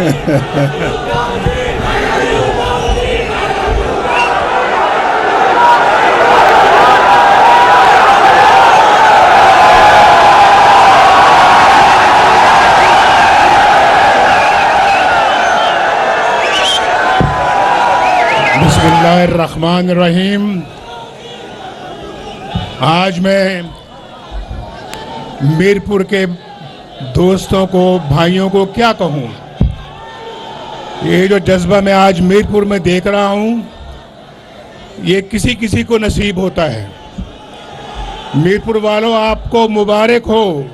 बिस्मिल्लाहिर्रहमानिर्रहीम। आज मैं मीरपुर के दोस्तों को, भाइयों को क्या कहूँ। ये जो जज्बा मैं आज मीरपुर में देख रहा हूँ, ये किसी किसी को नसीब होता है। मीरपुर वालों, आपको मुबारक हो।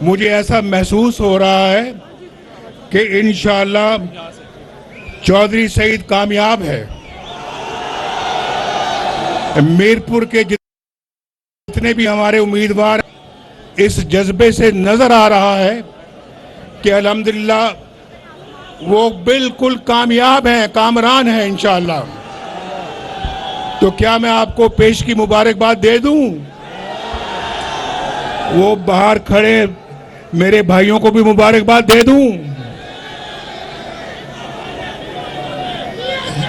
मुझे ऐसा महसूस हो रहा है कि इंशाअल्लाह चौधरी सईद कामयाब है। मीरपुर के जितने भी हमारे उम्मीदवार इस जज्बे से नजर आ रहा है कि अल्हम्दुलिल्लाह वो बिल्कुल कामयाब हैं, कामरान हैं इंशाअल्लाह। तो क्या मैं आपको पेश की मुबारकबाद दे दूं? वो बाहर खड़े मेरे भाइयों को भी मुबारकबाद दे दूं?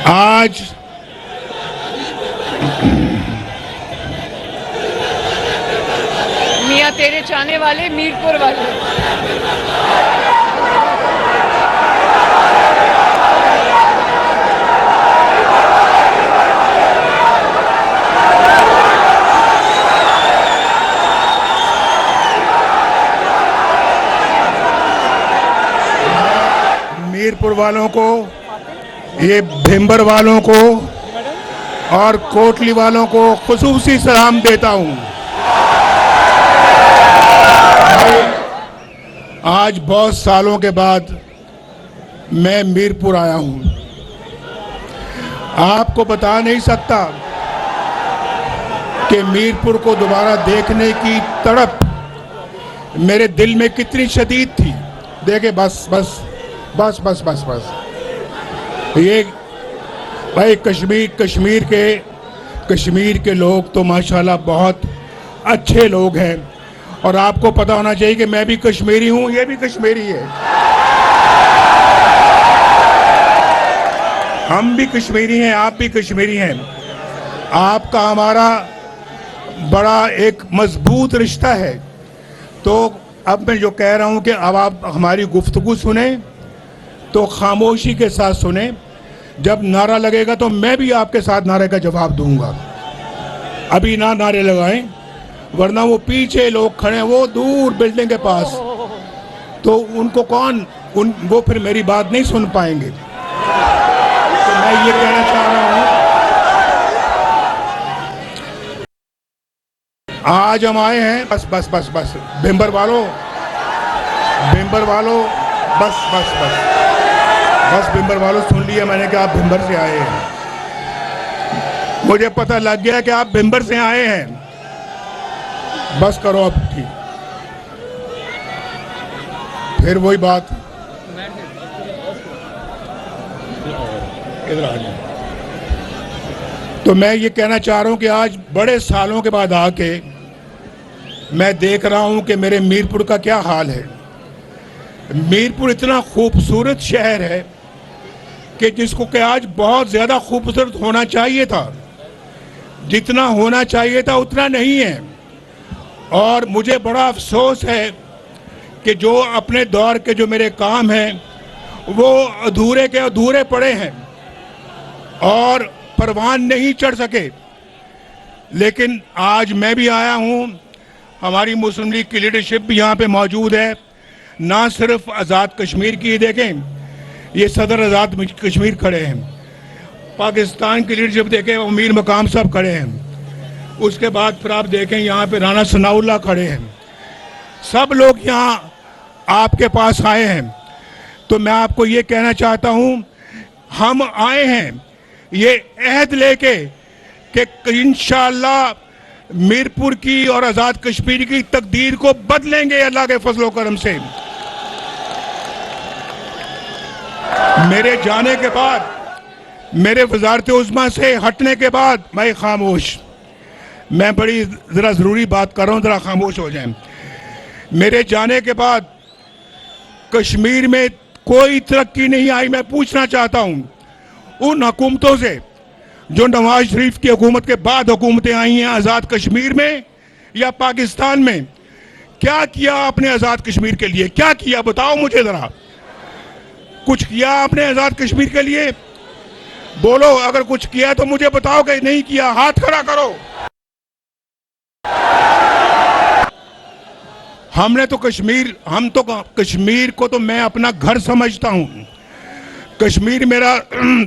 आज मियां तेरे चाहने वाले मीरपुर वाले, मीरपुर वालों को, ये भिंबर वालों को और कोटली वालों को खुसूसी सलाम देता हूं। आज बहुत सालों के बाद मैं मीरपुर आया हूं। आपको बता नहीं सकता कि मीरपुर को दोबारा देखने की तड़प मेरे दिल में कितनी शदीद थी। देखे बस बस बस बस बस बस ये भाई कश्मीर के लोग तो माशाल्लाह बहुत अच्छे लोग हैं। और आपको पता होना चाहिए कि मैं भी कश्मीरी हूं, ये भी कश्मीरी है, हम भी कश्मीरी हैं, आप भी कश्मीरी हैं। आपका हमारा बड़ा एक मजबूत रिश्ता है। तो अब मैं जो कह रहा हूं कि अब आप हमारी गुफ्तगू सुने तो खामोशी के साथ सुने। जब नारा लगेगा तो मैं भी आपके साथ नारे का जवाब दूंगा। अभी ना नारे लगाएं, वरना वो पीछे लोग खड़े हैं, वो दूर बिल्डिंग के पास, तो उनको वो फिर मेरी बात नहीं सुन पाएंगे। तो मैं ये कहना चाह रहा हूं, आज हम आए हैं, बस बस बस बस भिंबर वालों, बस बस बस बस भिंबर वालों, सुन लिया मैंने कि आप भिंबर से आए हैं। मुझे पता लग गया कि आप भिंबर से आए हैं। बस करो अब, ठीक। फिर वही बात, इधर आ जाओ। तो मैं ये कहना चाह रहा हूं कि आज बड़े सालों के बाद आके मैं देख रहा हूं कि मेरे मीरपुर का क्या हाल है। मीरपुर इतना खूबसूरत शहर है कि जिसको कि आज बहुत ज़्यादा खूबसूरत होना चाहिए था। जितना होना चाहिए था उतना नहीं है। और मुझे बड़ा अफसोस है कि जो अपने दौर के जो मेरे काम हैं वो अधूरे के अधूरे पड़े हैं और परवान नहीं चढ़ सके। लेकिन आज मैं भी आया हूँ, हमारी मुस्लिम लीग की लीडरशिप भी यहाँ पे मौजूद है। ना सिर्फ आज़ाद कश्मीर की, देखें ये सदर आज़ाद कश्मीर खड़े हैं, पाकिस्तान की लीडरशिप देखें, अमीर मकाम साहब खड़े हैं, उसके बाद फिर आप देखें यहाँ पे राना सनाउल्लाह खड़े हैं। सब लोग यहाँ आपके पास आए हैं। तो मैं आपको ये कहना चाहता हूँ, हम आए हैं ये अहद लेके कि इंशाअल्लाह मीरपुर की और आज़ाद कश्मीर की तकदीर को बदलेंगे अल्लाह के फजलो करम से। मेरे जाने के बाद, मेरे वजारत उज़्मा से हटने के बाद मैं खामोश, मैं बड़ी ज़रा ज़रूरी बात कर रहा हूँ, ज़रा खामोश हो जाएं। मेरे जाने के बाद कश्मीर में कोई तरक्की नहीं आई। मैं पूछना चाहता हूं उन हुकूमतों से जो नवाज शरीफ की हुकूमत के बाद हुकूमतें आई हैं आज़ाद कश्मीर में या पाकिस्तान में, क्या किया आपने आज़ाद कश्मीर के लिए? क्या किया बताओ मुझे ज़रा। कुछ किया आपने आज़ाद कश्मीर के लिए? बोलो, अगर कुछ किया तो मुझे बताओ कि नहीं किया, हाथ खड़ा करो। हम तो कश्मीर को तो मैं अपना घर समझता हूं। कश्मीर मेरा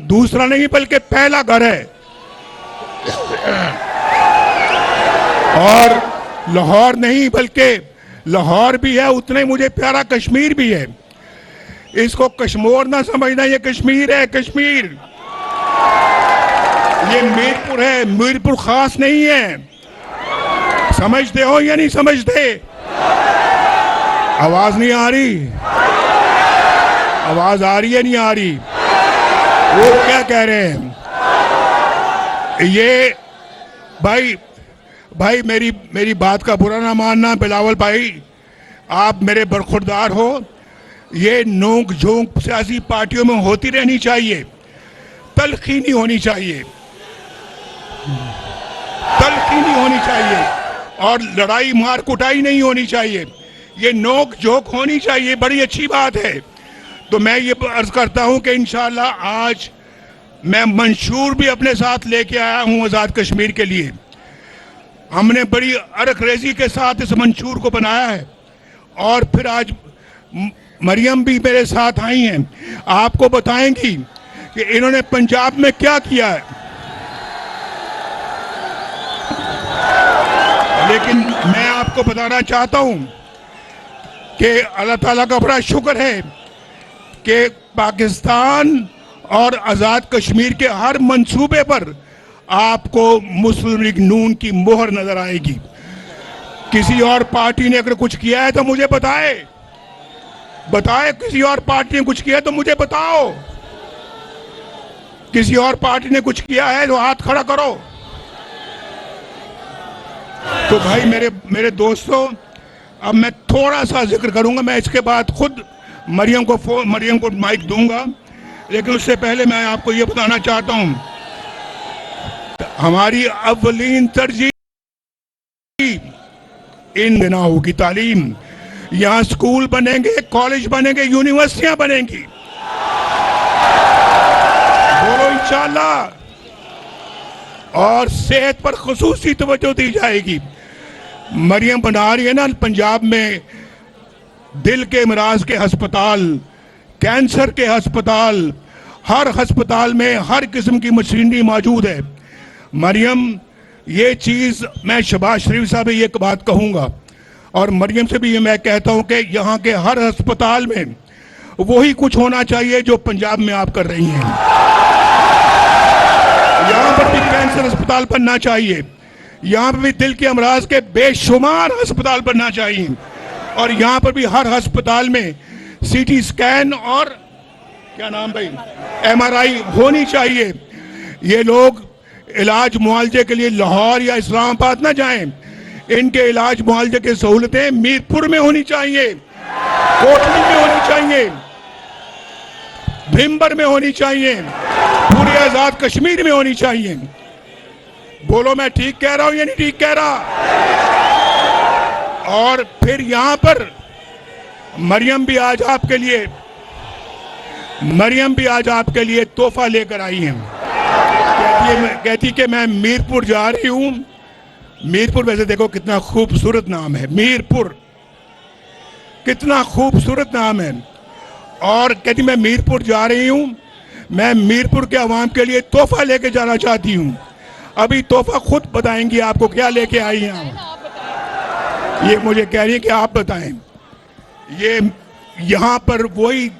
दूसरा नहीं बल्कि पहला घर है। और लाहौर नहीं बल्कि लाहौर भी है, उतना ही मुझे प्यारा कश्मीर भी है। इसको कश्मीर ना समझना, ये कश्मीर है, कश्मीर। ये मीरपुर है, मीरपुर खास नहीं है। समझते हो या नहीं समझते? आवाज नहीं आ रही? आवाज आ रही है नहीं आ रही? वो क्या कह रहे हैं? ये भाई मेरी बात का बुरा ना मानना बिलावल भाई, आप मेरे बरखुरदार हो। ये नोक झोंक सियासी पार्टियों में होती रहनी चाहिए, तलखी नहीं होनी चाहिए, तलखी नहीं होनी चाहिए, और लड़ाई मार कुटाई नहीं होनी चाहिए। ये नोक झोंक होनी चाहिए, बड़ी अच्छी बात है। तो मैं ये अर्ज करता हूं कि इंशाअल्लाह आज मैं मंशूर भी अपने साथ लेके आया हूं आज़ाद कश्मीर के लिए। हमने बड़ी अरकरेजी के साथ इस मंशूर को बनाया है, और फिर आज मरियम भी मेरे साथ आई हैं, आपको बताएंगी कि इन्होंने पंजाब में क्या किया है। लेकिन मैं आपको बताना चाहता हूं कि अल्लाह ताला का बड़ा शुक्र है कि पाकिस्तान और आज़ाद कश्मीर के हर मंसूबे पर आपको मुस्लिम लीग नून की मोहर नजर आएगी। किसी और पार्टी ने अगर कुछ किया है तो मुझे बताए, किसी और पार्टी ने कुछ किया है तो मुझे बताओ। किसी और पार्टी ने कुछ किया है तो हाथ खड़ा करो। तो भाई मेरे दोस्तों, अब मैं थोड़ा सा जिक्र करूंगा। मैं इसके बाद खुद मरियम को माइक दूंगा, लेकिन उससे पहले मैं आपको ये बताना चाहता हूं, हमारी अव्वलीन तरजीह इन देना होगी तालीम। यहां स्कूल बनेंगे, कॉलेज बनेंगे, यूनिवर्सिटियां बनेंगी। बोलो इंशाअल्लाह। और सेहत पर खुसूसी तवज्जो दी जाएगी। मरियम बना रही है ना पंजाब में दिल के इमराज के अस्पताल, कैंसर के अस्पताल, हर अस्पताल में हर किस्म की मशीनरी मौजूद है। मरियम, ये चीज मैं शहबाज शरीफ साहब से ये बात कहूंगा, और मरियम से भी ये मैं कहता हूं कि यहाँ के हर अस्पताल में वही कुछ होना चाहिए जो पंजाब में आप कर रही हैं। यहाँ पर भी कैंसर अस्पताल बनना चाहिए, यहाँ पर भी दिल के अमराज के बेशुमार अस्पताल बनना चाहिए, और यहाँ पर भी हर अस्पताल में सीटी स्कैन और क्या नाम भाई MRI होनी चाहिए। ये लोग इलाज मुआवजे के लिए लाहौर या इस्लामाबाद ना जाएं, इनके इलाज मुआवजे की सहूलतें मीरपुर में होनी चाहिए, कोटली में होनी चाहिए, भिम्बर में होनी चाहिए, पूरे आजाद कश्मीर में होनी चाहिए। बोलो मैं ठीक कह रहा हूं या नहीं ठीक कह रहा? और फिर यहां पर मरियम भी आज आपके लिए तोहफा लेकर आई है। कहती कि मैं मीरपुर जा रही हूं। मीरपुर वैसे देखो कितना खूबसूरत नाम है, मीरपुर कितना खूबसूरत नाम है। और कहती मैं मीरपुर जा रही हूं, मैं मीरपुर के अवाम के लिए तोहफा लेके जाना चाहती हूं। अभी तोहफा खुद बताएंगी आपको क्या लेके आई हैं। ये मुझे कह रही है कि आप बताएं। ये यहां पर वही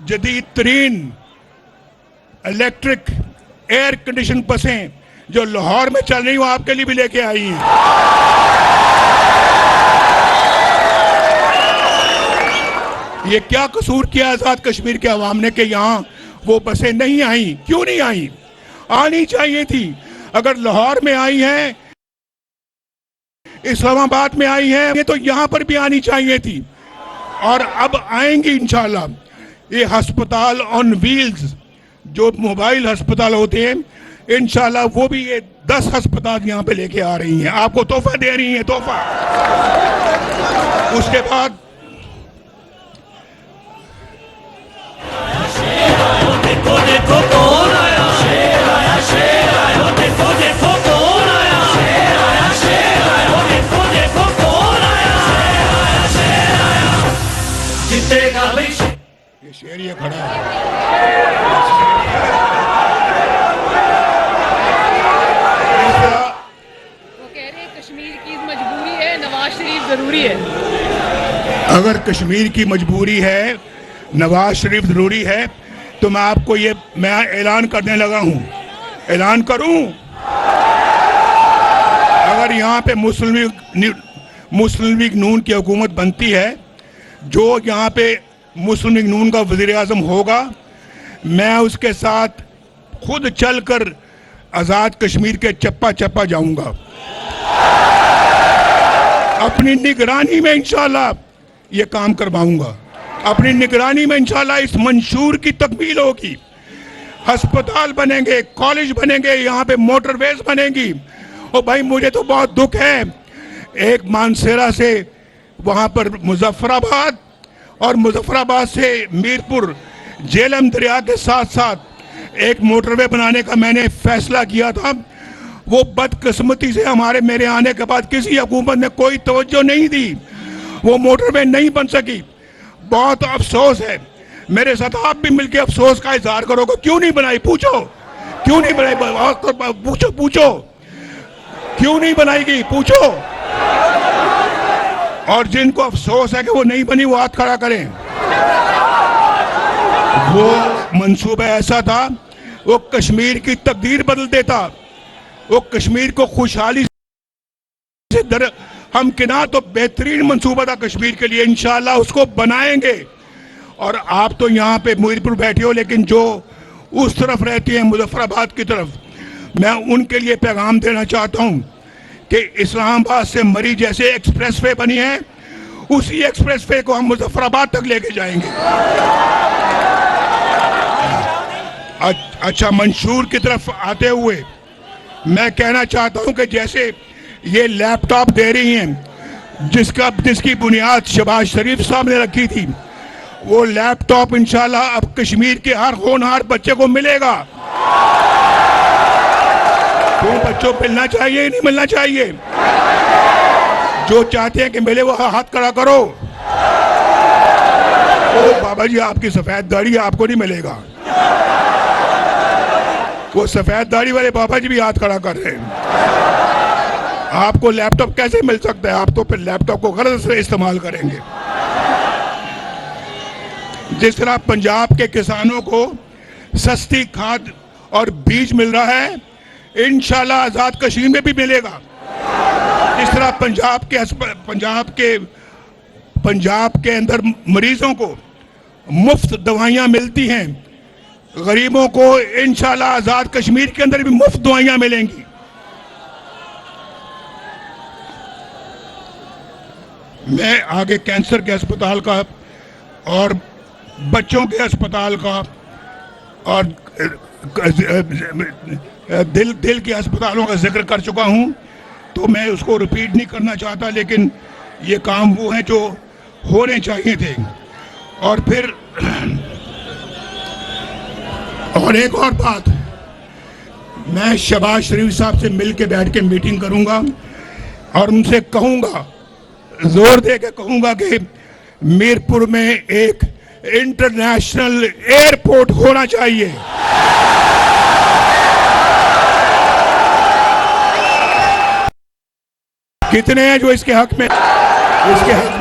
जदीद तरीन इलेक्ट्रिक एयर कंडीशन बसें जो लाहौर में चल रही वो आपके लिए भी लेके आई हैं। ये क्या कसूर किया आजाद कश्मीर के अवाम ने कि यहाँ वो बसें नहीं आई? क्यों नहीं आई? आनी चाहिए थी। अगर लाहौर में आई हैं, इस्लामाबाद में आई हैं, ये तो यहाँ पर भी आनी चाहिए थी, और अब आएंगी इंशाल्लाह। ये अस्पताल ऑन व्हील्स, जो मोबाइल अस्पताल होते हैं, इंशाल्लाह वो भी ये 10 अस्पताल यहाँ पे लेके आ रही हैं, आपको तोहफा दे रही हैं, तोहफा। उसके बाद देखो देखो कौन आया, शेर आया, शेर आया, देखो देखो कौन आया, शेर आया, शेर आया, देखो देखो कौन आया, शेर आया, शेर आया, जीतेगा भाई। ये शेर ये खड़ा है। वो कह रहे हैं कश्मीर की मजबूरी है, नवाज शरीफ जरूरी है। अगर कश्मीर की मजबूरी है, नवाज शरीफ जरूरी है, तो मैं ऐलान करने लगा हूं। ऐलान करूं, अगर यहाँ पे मुस्लिम लीग नून की हुकूमत बनती है, जो यहाँ पे मुस्लिम लीग नून का वजीर आजम होगा, मैं उसके साथ खुद चलकर आज़ाद कश्मीर के चप्पा चप्पा जाऊंगा। अपनी निगरानी में इंशाल्लाह ये काम करवाऊंगा। अपनी निगरानी में इंशाल्लाह इस मंशूर की तकमील होगी। अस्पताल बनेंगे, कॉलेज बनेंगे, यहाँ पे मोटरवेज बनेंगी। और भाई मुझे तो बहुत दुख है, एक मानसेरा से वहाँ पर मुजफ्फराबाद और मुजफ्फराबाद से मीरपुर झेलम दरिया के साथ साथ एक मोटरवे बनाने का मैंने फैसला किया था। वो बदकिस्मती से मेरे आने के बाद किसी हुकूमत ने कोई तवज्जो नहीं दी, वो मोटरवे नहीं बन सकी। बहुत अफसोस है। मेरे साथ आप भी मिलकर अफसोस का इजहार करोगे, क्यों नहीं बनाई, पूछो क्यों नहीं बनाई, पूछो क्यों नहीं बनाएगी, पूछो। और जिनको अफसोस है कि वो नहीं बनी, वो हाथ खड़ा करें। वो मंसूबा ऐसा था, वो कश्मीर की तकदीर बदल देता, वो कश्मीर को खुशहाली से हम किना तो बेहतरीन मंसूबा था कश्मीर के लिए। इंशाल्लाह उसको बनाएंगे। और आप तो यहाँ पे मीरपुर बैठे हो, लेकिन जो उस तरफ रहती हैं मुजफ्फराबाद की तरफ, मैं उनके लिए पैगाम देना चाहता हूँ कि इस्लामाबाद से मरी जैसे एक्सप्रेसवे बनी है, उसी एक्सप्रेसवे को हम मुजफ्फराबाद तक लेके जाएंगे। अच्छा, मंशूर की तरफ आते हुए मैं कहना चाहता हूं कि जैसे ये लैपटॉप दे रही हैं, जिसकी बुनियाद शहबाज शरीफ साहब ने रखी थी, वो लैपटॉप इंशाल्लाह अब कश्मीर के हर होनहार बच्चे को मिलेगा। तो बच्चों को मिलना चाहिए, नहीं मिलना चाहिए? जो चाहते हैं कि मिले वो हाथ खड़ा करो। ओ बाबा जी, आपकी सफेद दाढ़ी, आपको नहीं मिलेगा। वो सफेद दाढ़ी वाले बाबा जी भी हाथ खड़ा कर रहे हैं। आपको लैपटॉप कैसे मिल सकता है? आप तो फिर लैपटॉप को गलत से इस्तेमाल करेंगे। जिस तरह पंजाब के किसानों को सस्ती खाद और बीज मिल रहा है, इंशाल्लाह आजाद कश्मीर में भी मिलेगा। जिस तरह पंजाब के अंदर मरीजों को मुफ्त दवाइयां मिलती हैं, गरीबों को इंशाल्लाह आजाद कश्मीर के अंदर भी मुफ्त दवाइयां मिलेंगी। मैं आगे कैंसर के अस्पताल का और बच्चों के अस्पताल का और दिल के अस्पतालों का जिक्र कर चुका हूं, तो मैं उसको रिपीट नहीं करना चाहता, लेकिन ये काम वो हैं जो होने चाहिए थे। और फिर और एक और बात, मैं शहबाज शरीफ साहब से मिल के बैठ के मीटिंग करूंगा और उनसे कहूंगा, जोर दे के कहूंगा कि मीरपुर में एक इंटरनेशनल एयरपोर्ट होना चाहिए। कितने हैं जो इसके हक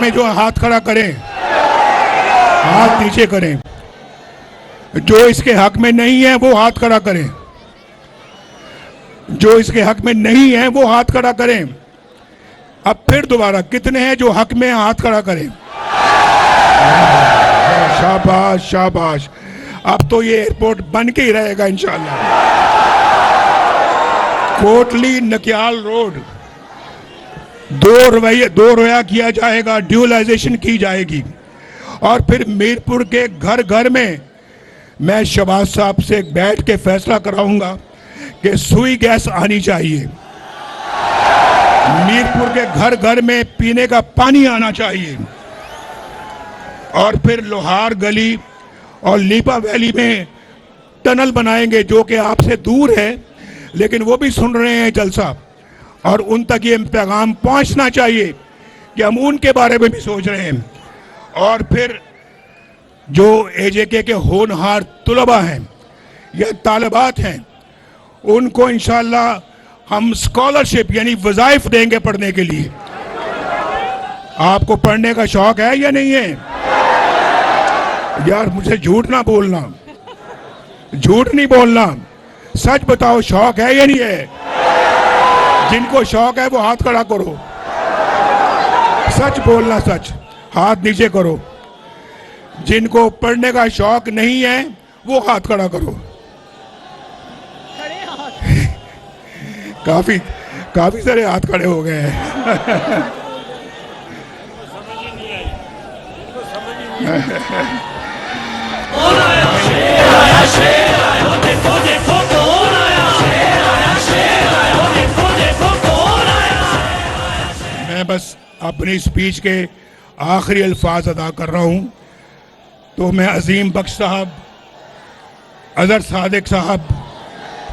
में जो हाथ खड़ा करें, हाथ नीचे करें। जो इसके हक में नहीं है वो हाथ खड़ा करें। जो इसके हक में नहीं है वो हाथ खड़ा करें। अब फिर दोबारा, कितने हैं जो हक में हाथ खड़ा करें? शाबाश शाबाश। अब तो ये एयरपोर्ट बन के ही रहेगा इंशाल्लाह। कोटली नकियाल रोड दो रवैया किया जाएगा, ड्यूलाइजेशन की जाएगी और फिर मीरपुर के घर घर में मैं शहबाज साहब से बैठ के फैसला कराऊंगा कि सुई गैस आनी चाहिए, मीरपुर के घर घर में पीने का पानी आना चाहिए, और फिर लोहार गली और लीपा वैली में टनल बनाएंगे जो कि आपसे दूर है, लेकिन वो भी सुन रहे हैं जलसा, और उन तक ये पैगाम पहुंचना चाहिए कि हम उनके बारे में भी सोच रहे हैं। और फिर जो एजेके के होनहार तुलबा हैं या तालिबात हैं, उनको इंशाल्लाह हम स्कॉलरशिप यानी वज़ाइफ देंगे पढ़ने के लिए। आपको पढ़ने का शौक है या नहीं है? यार मुझे झूठ ना बोलना, झूठ नहीं बोलना, सच बताओ, शौक है या नहीं है? जिनको शौक है वो हाथ खड़ा करो, सच बोलना, सच, हाथ नीचे करो। जिनको पढ़ने का शौक नहीं है वो हाथ खड़ा करो। खड़े हाथ। काफी सारे हाथ खड़े हो गए हैं। कौन आया? शेर आया, शेर आया, देखो देखो कौन आया? शेर आया, शेर आया, देखो देखो कौन आया? मैं बस अपनी स्पीच के आखिरी अल्फाज अदा कर रहा हूं। तो मैं अजीम बख्श साहब, अजहर सादिक साहब,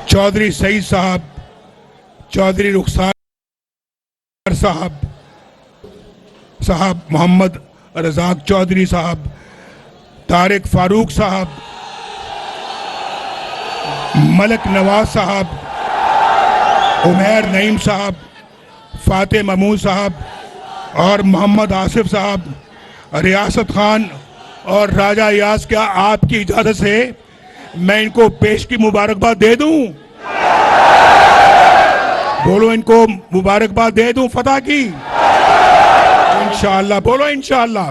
चौधरी सईद साहब, चौधरी रुखसार साहब, मोहम्मद रजाक चौधरी साहब, तारिक फारूक साहब, मलक नवाज साहब, उमैर नईम साहब, फाते महमूद साहब और मोहम्मद आसिफ साहब, रियासत खान और राजा यास, क्या आपकी इजाजत से मैं इनको पेश की मुबारकबाद दे दूं? बोलो, इनको मुबारकबाद दे दूं फतह की? इंशाअल्लाह, बोलो इंशाअल्लाह।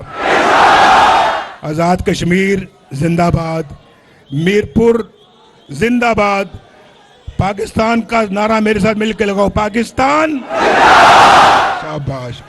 आज़ाद कश्मीर जिंदाबाद, मीरपुर जिंदाबाद, पाकिस्तान का नारा मेरे साथ मिलकर लगाओ, पाकिस्तान। शाबाश।